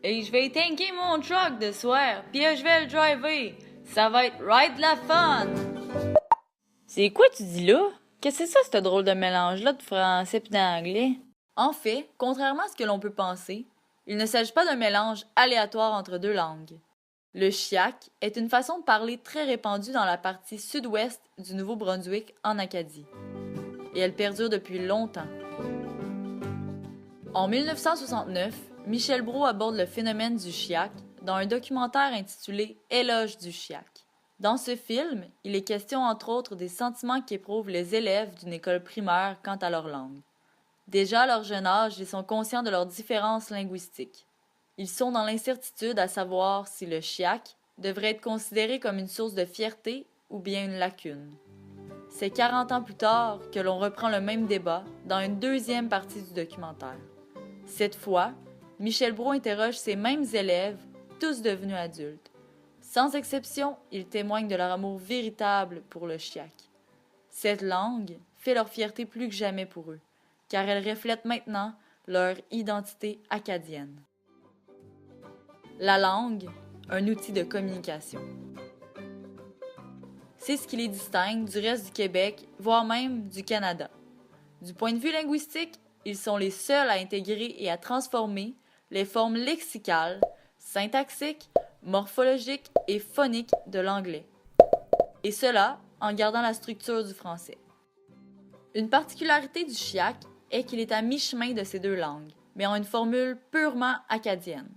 Et je vais tanker mon truck de soir, puis je vais le driver. Ça va être right la fun! C'est quoi tu dis là? Qu'est-ce que c'est ça, ce drôle de mélange-là de français pis d'anglais? En fait, contrairement à ce que l'on peut penser, il ne s'agit pas d'un mélange aléatoire entre deux langues. Le chiac est une façon de parler très répandue dans la partie sud-ouest du Nouveau-Brunswick en Acadie. Et elle perdure depuis longtemps. En 1969, Michel Brault aborde le phénomène du chiac dans un documentaire intitulé Éloge du chiac. Dans ce film, il est question entre autres des sentiments qu'éprouvent les élèves d'une école primaire quant à leur langue. Déjà à leur jeune âge, ils sont conscients de leurs différences linguistiques. Ils sont dans l'incertitude à savoir si le chiac devrait être considéré comme une source de fierté ou bien une lacune. C'est 40 ans plus tard que l'on reprend le même débat dans une deuxième partie du documentaire. Cette fois, Michel Brault interroge ces mêmes élèves, tous devenus adultes. Sans exception, ils témoignent de leur amour véritable pour le chiac. Cette langue fait leur fierté plus que jamais pour eux, car elle reflète maintenant leur identité acadienne. La langue, un outil de communication. C'est ce qui les distingue du reste du Québec, voire même du Canada. Du point de vue linguistique, ils sont les seuls à intégrer et à transformer les formes lexicales, syntaxiques, morphologiques et phoniques de l'anglais. Et cela en gardant la structure du français. Une particularité du chiac est qu'il est à mi-chemin de ces deux langues, mais en une formule purement acadienne.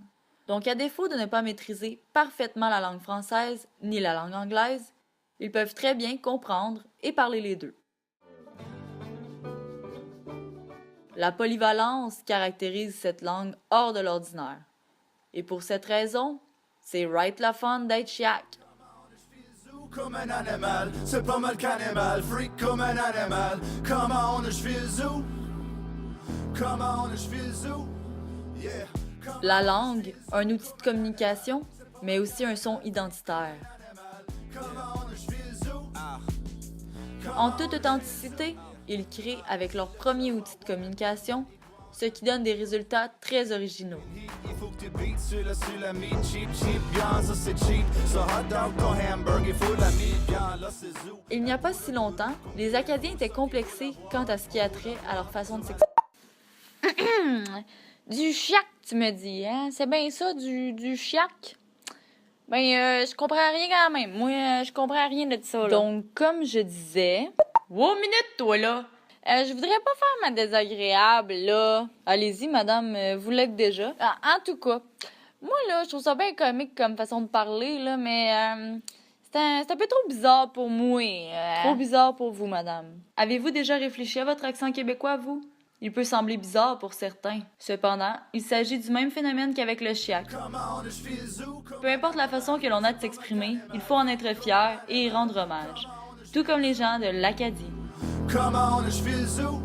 Donc, à défaut de ne pas maîtriser parfaitement la langue française ni la langue anglaise, ils peuvent très bien comprendre et parler les deux. La polyvalence caractérise cette langue hors de l'ordinaire. Et pour cette raison, c'est right la fun d'être chiac. Comme un animal, c'est pas mal qu'animal, freak comme un animal. Comment je fais le zoo? Comment je fais le zoo? Yeah. La langue, un outil de communication, mais aussi un son identitaire. En toute authenticité, ils créent avec leur premier outil de communication, ce qui donne des résultats très originaux. Il n'y a pas si longtemps, les Acadiens étaient complexés quant à ce qui a trait à leur façon de s'exprimer. Du chiac, tu me dis, hein? C'est bien ça, du chiac? Ben, je comprends rien quand même. Moi, je comprends rien de ça, là. Donc, comme je disais... Wow, minute, toi, là! Je voudrais pas faire ma désagréable, là. Allez-y, madame, vous l'êtes déjà. En tout cas, moi, là, je trouve ça bien comique comme façon de parler, là, mais c'est un peu trop bizarre pour moi. Trop bizarre pour vous, madame. Avez-vous déjà réfléchi à votre accent québécois, vous? Il peut sembler bizarre pour certains. Cependant, il s'agit du même phénomène qu'avec le chiac. Peu importe la façon que l'on a de s'exprimer, il faut en être fier et y rendre hommage. Tout comme les gens de l'Acadie. Comment je fais le zoo?